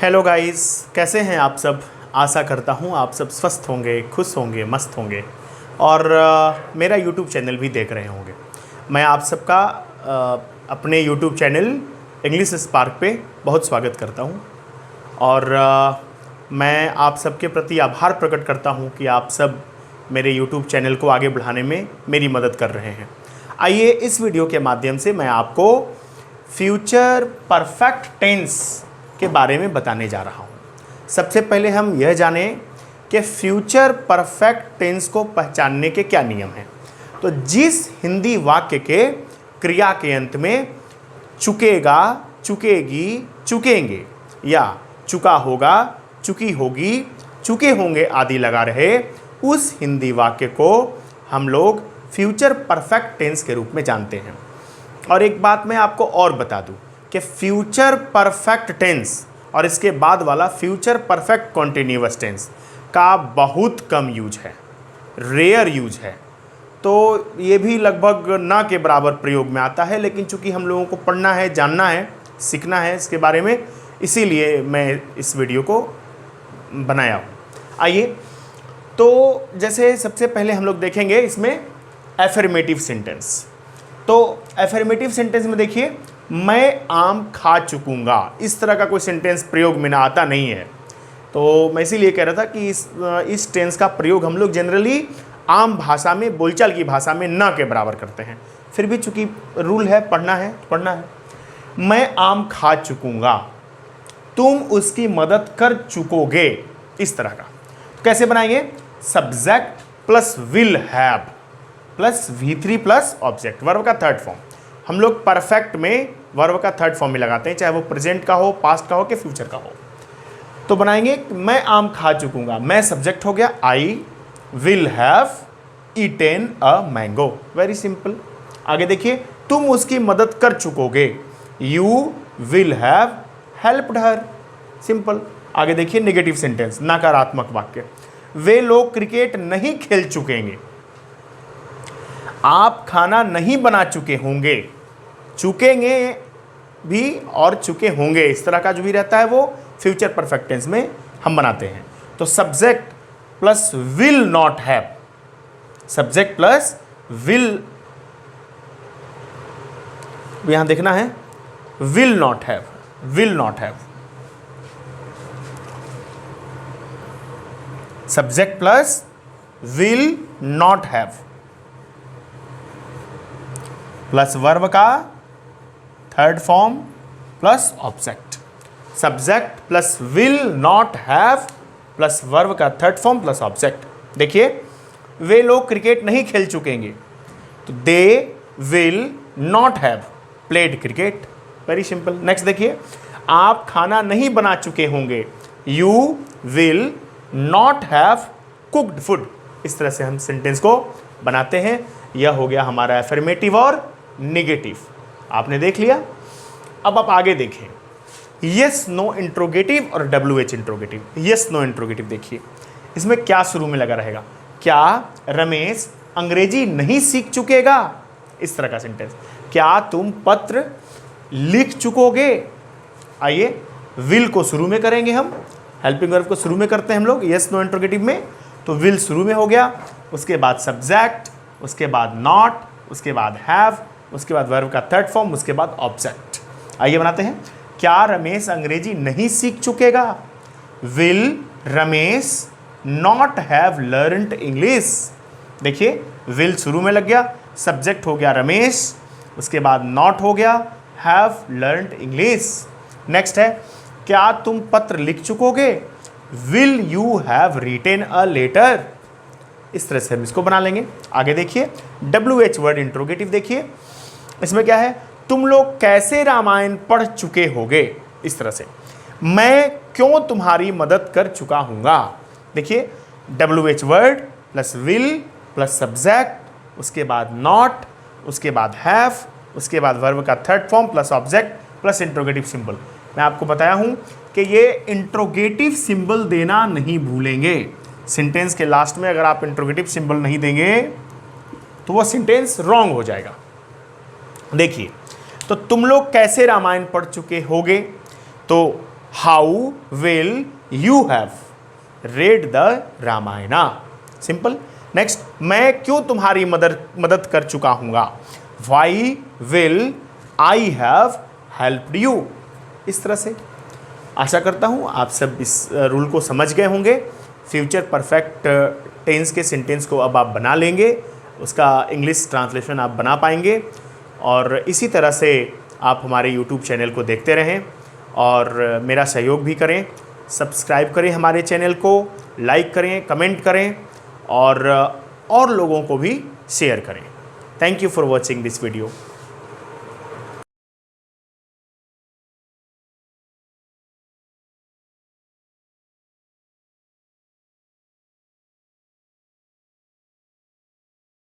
Hello guys, कैसे हैं आप सब। आशा करता हूँ आप सब स्वस्थ होंगे, खुश होंगे, मस्त होंगे और मेरा यूट्यूब चैनल भी देख रहे होंगे। मैं आप सबका अपने यूट्यूब चैनल इंग्लिश स्पार्क पे बहुत स्वागत करता हूँ और मैं आप सबके प्रति आभार प्रकट करता हूँ कि आप सब मेरे यूट्यूब चैनल को आगे बढ़ाने में मेरी मदद कर रहे हैं। आइए इस वीडियो के माध्यम से मैं आपको फ्यूचर परफेक्ट टेंस के बारे में बताने जा रहा हूँ। सबसे पहले हम यह जानें कि फ्यूचर परफेक्ट टेंस को पहचानने के क्या नियम हैं। तो जिस हिंदी वाक्य के क्रिया के अंत में चुकेगा, चुकेगी, चुकेंगे या चुका होगा, चुकी होगी, चुके होंगे आदि लगा रहे, उस हिंदी वाक्य को हम लोग फ्यूचर परफेक्ट टेंस के रूप में जानते हैं। और एक बात मैं आपको और बता दूं कि फ्यूचर परफेक्ट टेंस और इसके बाद वाला फ्यूचर परफेक्ट कॉन्टिन्यूअस टेंस का बहुत कम यूज है, रेयर यूज है। तो ये भी लगभग ना के बराबर प्रयोग में आता है, लेकिन चूंकि हम लोगों को पढ़ना है, जानना है, सीखना है इसके बारे में, इसीलिए मैं इस वीडियो को बनाया हूँ। आइए, तो जैसे सबसे पहले हम लोग देखेंगे इसमें एफर्मेटिव सेंटेंस। तो एफर्मेटिव सेंटेंस में देखिए, मैं आम खा चुकूंगा, इस तरह का कोई सेंटेंस प्रयोग में ना आता नहीं है। तो मैं इसीलिए कह रहा था कि इस टेंस का प्रयोग हम लोग जनरली आम भाषा में, बोलचाल की भाषा में ना के बराबर करते हैं। फिर भी चूंकि रूल है, पढ़ना है तो पढ़ना है। मैं आम खा चुकूंगा, तुम उसकी मदद कर चुकोगे, इस तरह का। तो कैसे बनाएंगे? Subject plus will have plus V3 plus object, verb का थर्ड फॉर्म। हम लोग परफेक्ट में वर्ब का थर्ड फॉर्म में लगाते हैं, चाहे वो प्रेजेंट का हो, पास्ट का हो कि फ्यूचर का हो। तो बनाएंगे मैं आम खा चुकूंगा, मैं सब्जेक्ट हो गया, I will have eaten a mango, very simple. आगे देखिए, तुम उसकी मदद कर चुकोगे, you will have helped her, simple. आगे देखिए नेगेटिव सेंटेंस, नकारात्मक वाक्य, वे लोग क्रिकेट नहीं खेल चुकेंगे, आप खाना नहीं बना चुके होंगे, चुकेंगे भी और चुके होंगे, इस तरह का जो भी रहता है वो फ्यूचर परफेक्ट टेंस में हम बनाते हैं। तो subject plus will not have, subject plus will, यहां देखना है, will not have, will not have, subject plus will not have plus verb का third form plus object, subject plus will not have plus verb का third form plus object. देखिए, वे लोग cricket नहीं खेल चुकेंगे, तो they will not have played cricket, very simple. Next देखिए, आप खाना नहीं बना चुके होंगे, you will not have cooked food, इस तरह से हम सेंटेंस को बनाते हैं। यह हो गया हमारा एफर्मेटिव और निगेटिव, आपने देख लिया। अब आप आगे देखें, यस नो इंट्रोगेटिव और WH interrogative. Yes no interrogative देखिए, इसमें क्या शुरू में लगा रहेगा, क्या रमेश अंग्रेजी नहीं सीख चुकेगा, इस तरह का सेंटेंस। क्या तुम पत्र लिख चुकोगे, आइए विल को शुरू में करेंगे हम, हेल्पिंग वर्ब को शुरू में करते हैं हम लोग यस नो इंट्रोगेटिव में। तो विल शुरू में हो गया, उसके बाद सब्जेक्ट, उसके बाद नॉट, उसके बाद हैव, उसके बाद वर्ब का थर्ड फॉर्म, उसके बाद ऑब्जेक्ट। आइए बनाते हैं, क्या रमेश अंग्रेजी नहीं सीख चुकेगा, will Ramesh not have learned English. देखिए, विल शुरू में लग गया, सब्जेक्ट हो गया रमेश, उसके बाद नॉट हो गया, हैव लर्नड इंग्लिश। नेक्स्ट है, क्या तुम पत्र लिख चुकोगे, will you have written a letter, इस तरह से हम इसको बना लेंगे। आगे देखिए, WH वर्ड इंट्रोगेटिव देखिए, इसमें क्या है, तुम लोग कैसे रामायण पढ़ चुके होगे, इस तरह से। मैं क्यों तुम्हारी मदद कर चुका हूंगा, देखिए WH word plus will plus subject, उसके बाद नॉट, उसके बाद हैव, उसके बाद वर्ब का third form plus object plus interrogative symbol. मैं आपको बताया हूं कि ये इंट्रोगेटिव सिंबल देना नहीं भूलेंगे। सेंटेंस के लास्ट में अगर आप इंट्रोगेटिव सिंबल नहीं देंगे तो वो सेंटेंस रॉन्ग हो जाएगा। देखिए, तो तुम लोग कैसे रामायण पढ़ चुके होगे, तो how will you have read the Ramayana. Simple. Next, मैं क्यों तुम्हारी मदद कर चुका हूँगा। Why will I have helped you. इस तरह से आशा करता हूँ आप सब इस रूल को समझ गए होंगे। फ्यूचर परफेक्ट टेंस के सेंटेंस को अब आप बना लेंगे, उसका इंग्लिश ट्रांसलेशन आप बना पाएंगे। और इसी तरह से आप हमारे यूट्यूब चैनल को देखते रहें और मेरा सहयोग भी करें। सब्सक्राइब करें हमारे चैनल को, लाइक करें, कमेंट करें और लोगों को भी शेयर करें। Thank you for watching this video.